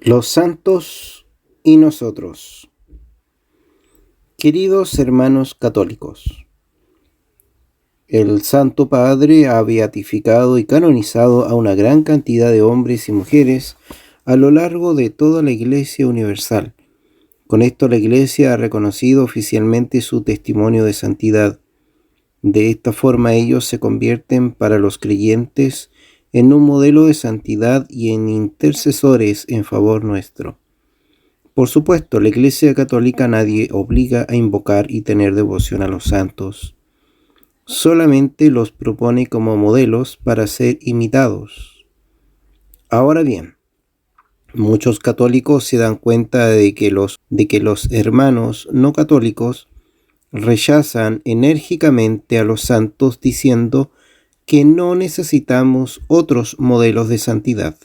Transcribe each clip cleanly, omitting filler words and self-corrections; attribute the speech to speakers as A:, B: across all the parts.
A: Los santos y nosotros. Queridos hermanos católicos, el Santo Padre ha beatificado y canonizado a una gran cantidad de hombres y mujeres a lo largo de toda la Iglesia universal. Con esto la Iglesia ha reconocido oficialmente su testimonio de santidad. De esta forma ellos se convierten para los creyentes en un modelo de santidad y en intercesores en favor nuestro. Por supuesto, la Iglesia Católica nadie obliga a invocar y tener devoción a los santos. Solamente los propone como modelos para ser imitados. Ahora bien, muchos católicos se dan cuenta de que los hermanos no católicos rechazan enérgicamente a los santos diciendo que no necesitamos otros modelos de santidad,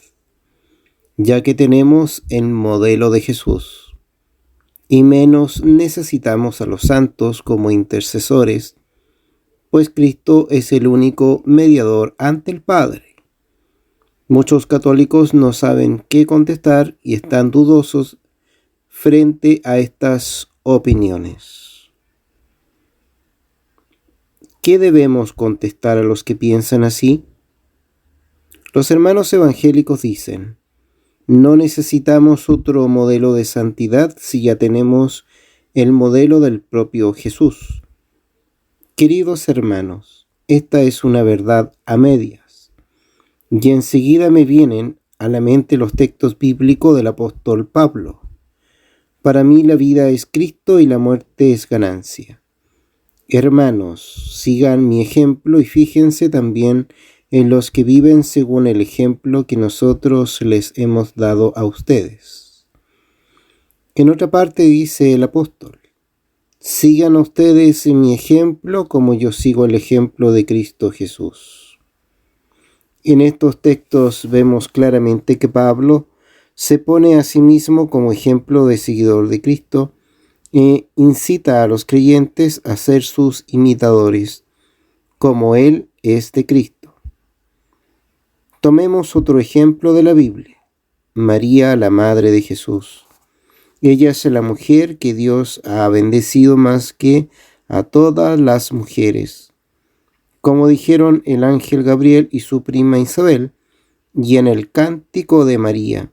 A: ya que tenemos el modelo de Jesús, y menos necesitamos a los santos como intercesores, pues Cristo es el único mediador ante el Padre. Muchos católicos no saben qué contestar y están dudosos frente a estas opiniones. ¿Qué debemos contestar a los que piensan así? Los hermanos evangélicos dicen: no necesitamos otro modelo de santidad si ya tenemos el modelo del propio Jesús. Queridos hermanos, esta es una verdad a medias, y enseguida me vienen a la mente los textos bíblicos del apóstol Pablo. Para mí la vida es Cristo y la muerte es ganancia. Hermanos, sigan mi ejemplo y fíjense también en los que viven según el ejemplo que nosotros les hemos dado a ustedes. En otra parte dice el apóstol: sigan ustedes mi ejemplo como yo sigo el ejemplo de Cristo Jesús. En estos textos vemos claramente que Pablo se pone a sí mismo como ejemplo de seguidor de Cristo e incita a los creyentes a ser sus imitadores, como Él es de Cristo. Tomemos otro ejemplo de la Biblia: María, la Madre de Jesús. Ella es la mujer que Dios ha bendecido más que a todas las mujeres, como dijeron el ángel Gabriel y su prima Isabel, y en el Cántico de María.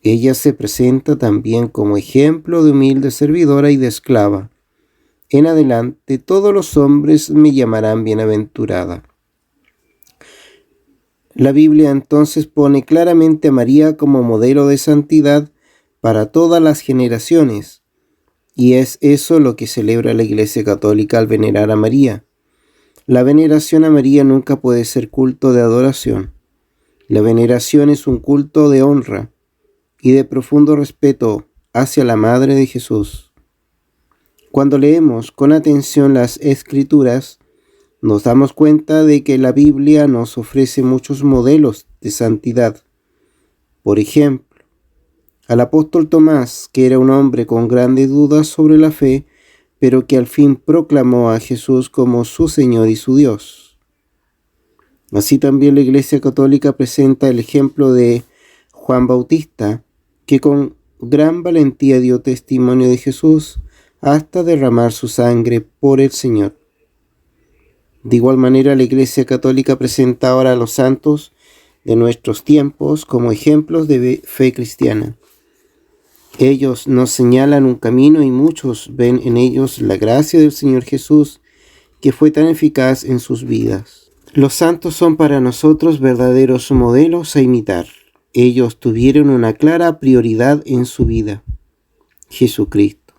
A: Ella se presenta también como ejemplo de humilde servidora y de esclava. En adelante todos los hombres me llamarán bienaventurada. La Biblia entonces pone claramente a María como modelo de santidad para todas las generaciones, y es eso lo que celebra la Iglesia Católica al venerar a María. La veneración a María nunca puede ser culto de adoración. La veneración es un culto de honra y de profundo respeto hacia la Madre de Jesús. Cuando leemos con atención las Escrituras, nos damos cuenta de que la Biblia nos ofrece muchos modelos de santidad. Por ejemplo, al apóstol Tomás, que era un hombre con grandes dudas sobre la fe, pero que al fin proclamó a Jesús como su Señor y su Dios. Así también la Iglesia Católica presenta el ejemplo de Juan Bautista, que con gran valentía dio testimonio de Jesús hasta derramar su sangre por el Señor. De igual manera, la Iglesia Católica presenta ahora a los santos de nuestros tiempos como ejemplos de fe cristiana. Ellos nos señalan un camino y muchos ven en ellos la gracia del Señor Jesús, que fue tan eficaz en sus vidas. Los santos son para nosotros verdaderos modelos a imitar. Ellos tuvieron una clara prioridad en su vida: Jesucristo.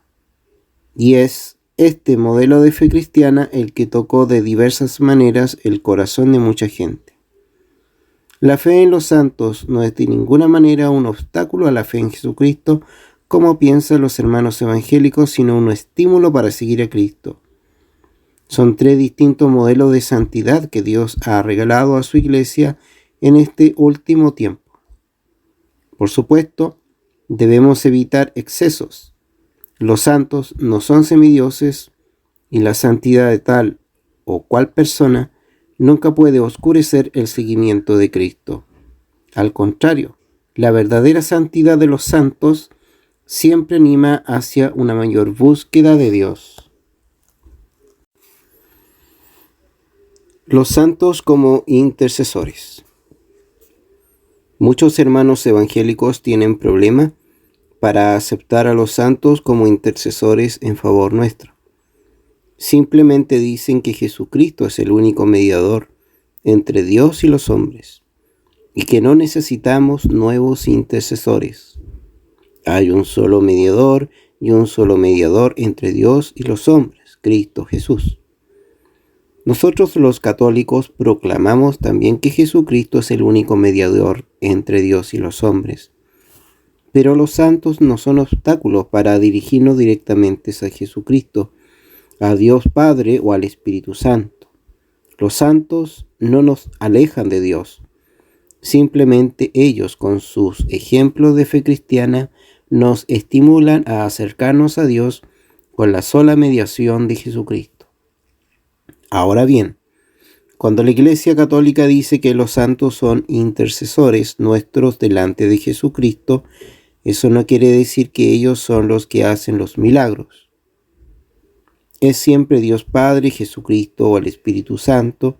A: Y es este modelo de fe cristiana el que tocó de diversas maneras el corazón de mucha gente. La fe en los santos no es de ninguna manera un obstáculo a la fe en Jesucristo, como piensan los hermanos evangélicos, sino un estímulo para seguir a Cristo. Son tres distintos modelos de santidad que Dios ha regalado a su Iglesia en este último tiempo. Por supuesto, debemos evitar excesos. Los santos no son semidioses y la santidad de tal o cual persona nunca puede oscurecer el seguimiento de Cristo. Al contrario, La verdadera santidad de los santos siempre anima hacia una mayor búsqueda de Dios. Los santos como intercesores. Muchos hermanos evangélicos tienen problema para aceptar a los santos como intercesores en favor nuestro. Simplemente dicen que Jesucristo es el único mediador entre Dios y los hombres y que no necesitamos nuevos intercesores. Hay un solo mediador y un solo mediador entre Dios y los hombres, Cristo Jesús. Nosotros los católicos proclamamos también que Jesucristo es el único mediador entre Dios y los hombres. Pero los santos no son obstáculos para dirigirnos directamente a Jesucristo, a Dios Padre o al Espíritu Santo. Los santos no nos alejan de Dios. Simplemente ellos, con sus ejemplos de fe cristiana, nos estimulan a acercarnos a Dios con la sola mediación de Jesucristo. Ahora bien, cuando la Iglesia Católica dice que los santos son intercesores nuestros delante de Jesucristo, eso no quiere decir que ellos son los que hacen los milagros. Es siempre Dios Padre, Jesucristo o el Espíritu Santo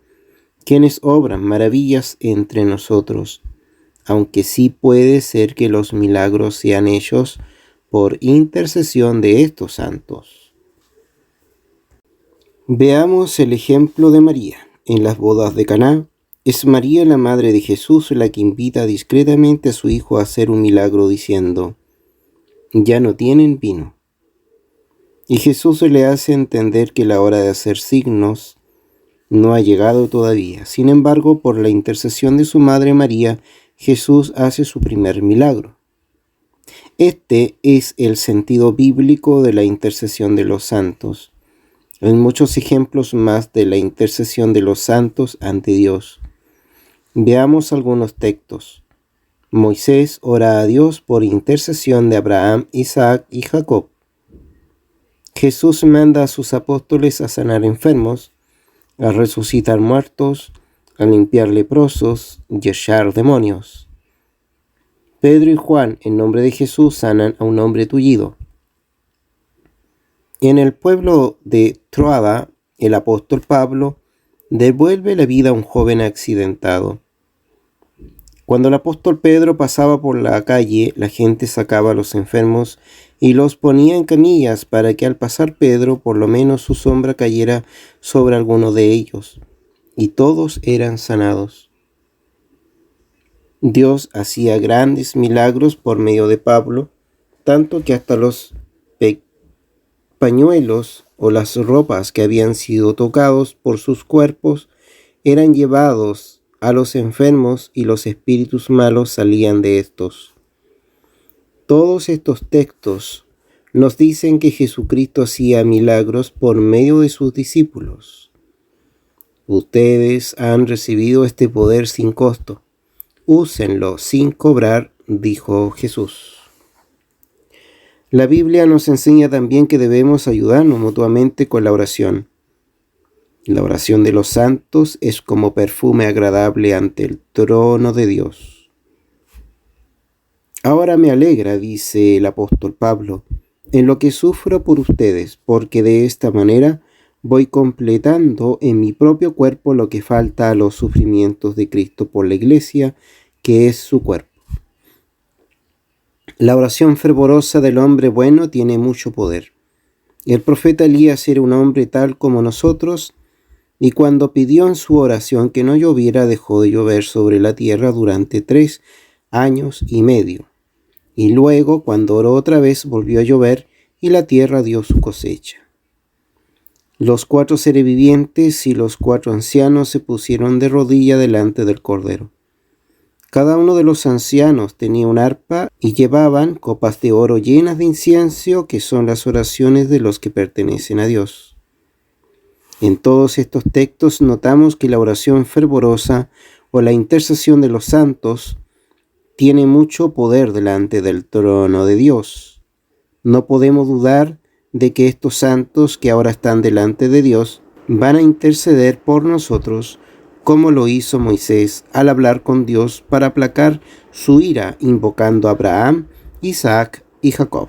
A: quienes obran maravillas entre nosotros, aunque sí puede ser que los milagros sean hechos por intercesión de estos santos. Veamos el ejemplo de María. En las bodas de Caná, es María, la madre de Jesús, la que invita discretamente a su hijo a hacer un milagro diciendo: «Ya no tienen vino». Y Jesús le hace entender que la hora de hacer signos no ha llegado todavía. Sin embargo, por la intercesión de su madre María, Jesús hace su primer milagro. Este es el sentido bíblico de la intercesión de los santos. Hay muchos ejemplos más de la intercesión de los santos ante Dios. Veamos algunos textos. Moisés ora a Dios por intercesión de Abraham, Isaac y Jacob. Jesús manda a sus apóstoles a sanar enfermos, a resucitar muertos, a limpiar leprosos y a echar demonios. Pedro y Juan, en nombre de Jesús, sanan a un hombre tullido. En el pueblo de Troada, el apóstol Pablo devuelve la vida a un joven accidentado. Cuando el apóstol Pedro pasaba por la calle, la gente sacaba a los enfermos y los ponía en camillas para que al pasar Pedro, por lo menos su sombra cayera sobre alguno de ellos, y todos eran sanados. Dios hacía grandes milagros por medio de Pablo, tanto que hasta los pañuelos o las ropas que habían sido tocados por sus cuerpos eran llevados a los enfermos y los espíritus malos salían de estos. Todos estos textos nos dicen que Jesucristo hacía milagros por medio de sus discípulos. Ustedes han recibido este poder sin costo. Úsenlo sin cobrar, dijo Jesús. La Biblia nos enseña también que debemos ayudarnos mutuamente con la oración. La oración de los santos es como perfume agradable ante el trono de Dios. Ahora me alegra, dice el apóstol Pablo, en lo que sufro por ustedes, porque de esta manera voy completando en mi propio cuerpo lo que falta a los sufrimientos de Cristo por la Iglesia, que es su cuerpo. La oración fervorosa del hombre bueno tiene mucho poder. El profeta Elías era un hombre tal como nosotros, y cuando pidió en su oración que no lloviera, dejó de llover sobre la tierra durante 3 años y medio. Y luego, cuando oró otra vez, volvió a llover, y la tierra dio su cosecha. Los 4 seres vivientes y los 4 ancianos se pusieron de rodilla delante del Cordero. Cada uno de los ancianos tenía un arpa y llevaban copas de oro llenas de incienso, que son las oraciones de los que pertenecen a Dios. En todos estos textos notamos que la oración fervorosa o la intercesión de los santos tiene mucho poder delante del trono de Dios. No podemos dudar de que estos santos que ahora están delante de Dios van a interceder por nosotros como lo hizo Moisés al hablar con Dios para aplacar su ira, invocando a Abraham, Isaac y Jacob.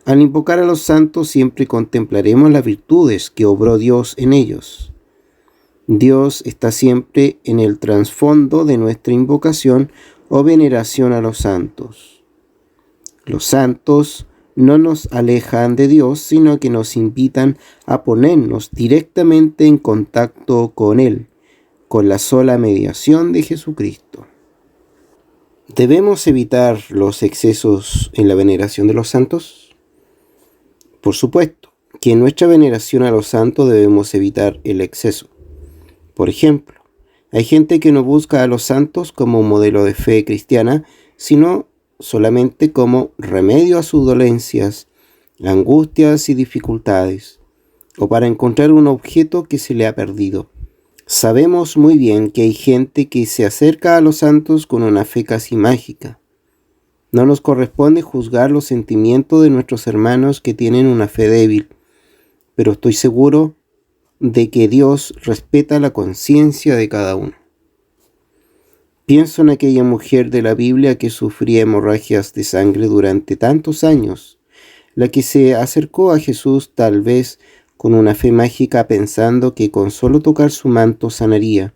A: Al invocar a los santos siempre contemplaremos las virtudes que obró Dios en ellos. Dios está siempre en el trasfondo de nuestra invocación o veneración a los santos. Los santos no nos alejan de Dios, sino que nos invitan a ponernos directamente en contacto con Él, con la sola mediación de Jesucristo. ¿Debemos evitar los excesos en la veneración de los santos? Por supuesto, que en nuestra veneración a los santos debemos evitar el exceso. Por ejemplo, hay gente que no busca a los santos como un modelo de fe cristiana, sino solamente como remedio a sus dolencias, angustias y dificultades, o para encontrar un objeto que se le ha perdido. Sabemos muy bien que hay gente que se acerca a los santos con una fe casi mágica. No nos corresponde juzgar los sentimientos de nuestros hermanos que tienen una fe débil, pero estoy seguro de que Dios respeta la conciencia de cada uno. Pienso en aquella mujer de la Biblia que sufría hemorragias de sangre durante tantos años, la que se acercó a Jesús tal vez con una fe mágica pensando que con solo tocar su manto sanaría.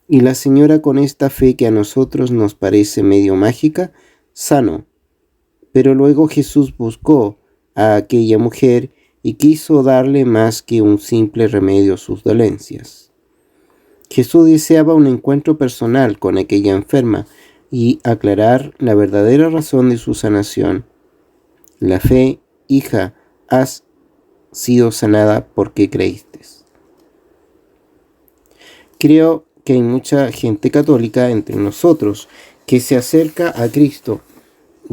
A: Y la señora, con esta fe que a nosotros nos parece medio mágica, sanó. Pero luego Jesús buscó a aquella mujer y quiso darle más que un simple remedio a sus dolencias. Jesús deseaba un encuentro personal con aquella enferma y aclarar la verdadera razón de su sanación. La fe, hija, has sido sanada porque creíste. Creo que hay mucha gente católica entre nosotros que se acerca a Cristo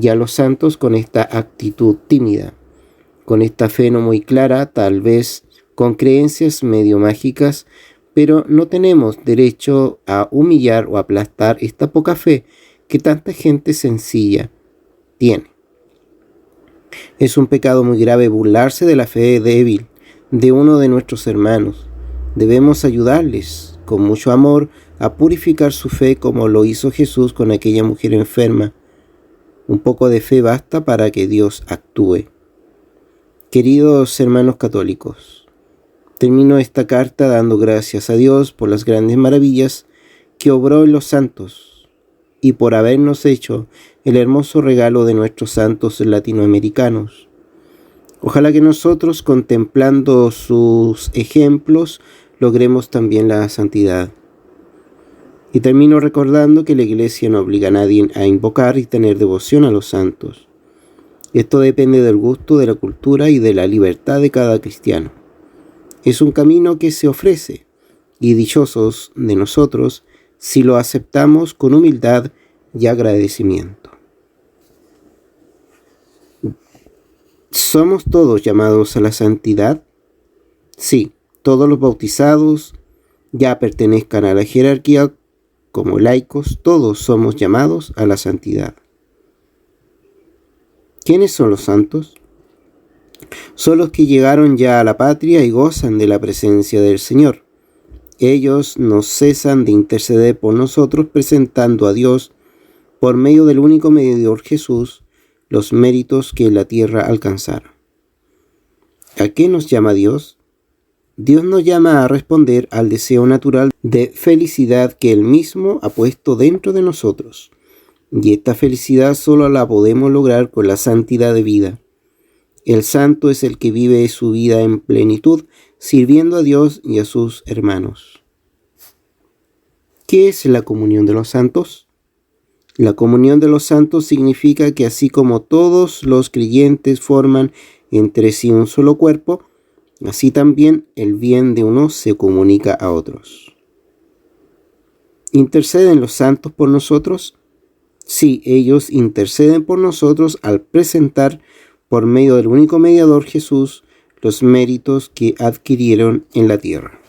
A: y a los santos con esta actitud tímida, con esta fe no muy clara, tal vez con creencias medio mágicas, pero no tenemos derecho a humillar o aplastar esta poca fe que tanta gente sencilla tiene. Es un pecado muy grave burlarse de la fe débil de uno de nuestros hermanos. Debemos ayudarles con mucho amor a purificar su fe como lo hizo Jesús con aquella mujer enferma. Un poco de fe basta para que Dios actúe. Queridos hermanos católicos, termino esta carta dando gracias a Dios por las grandes maravillas que obró en los santos y por habernos hecho el hermoso regalo de nuestros santos latinoamericanos. Ojalá que nosotros, contemplando sus ejemplos, logremos también la santidad. Y termino recordando que la Iglesia no obliga a nadie a invocar y tener devoción a los santos. Esto depende del gusto, de la cultura y de la libertad de cada cristiano. Es un camino que se ofrece, y dichosos de nosotros si lo aceptamos con humildad y agradecimiento. ¿Somos todos llamados a la santidad? Sí, todos los bautizados, ya pertenezcan a la jerarquía como laicos, todos somos llamados a la santidad. ¿Quiénes son los santos? Son los que llegaron ya a la patria y gozan de la presencia del Señor. Ellos no cesan de interceder por nosotros, presentando a Dios, por medio del único mediador Jesús, los méritos que en la tierra alcanzaron. ¿A qué nos llama Dios? Dios nos llama a responder al deseo natural de felicidad que Él mismo ha puesto dentro de nosotros. Y esta felicidad solo la podemos lograr con la santidad de vida. El santo es el que vive su vida en plenitud, sirviendo a Dios y a sus hermanos. ¿Qué es la comunión de los santos? La comunión de los santos significa que así como todos los creyentes forman entre sí un solo cuerpo, así también el bien de unos se comunica a otros. ¿Interceden los santos por nosotros? Sí, ellos interceden por nosotros al presentar por medio del único mediador Jesús los méritos que adquirieron en la tierra.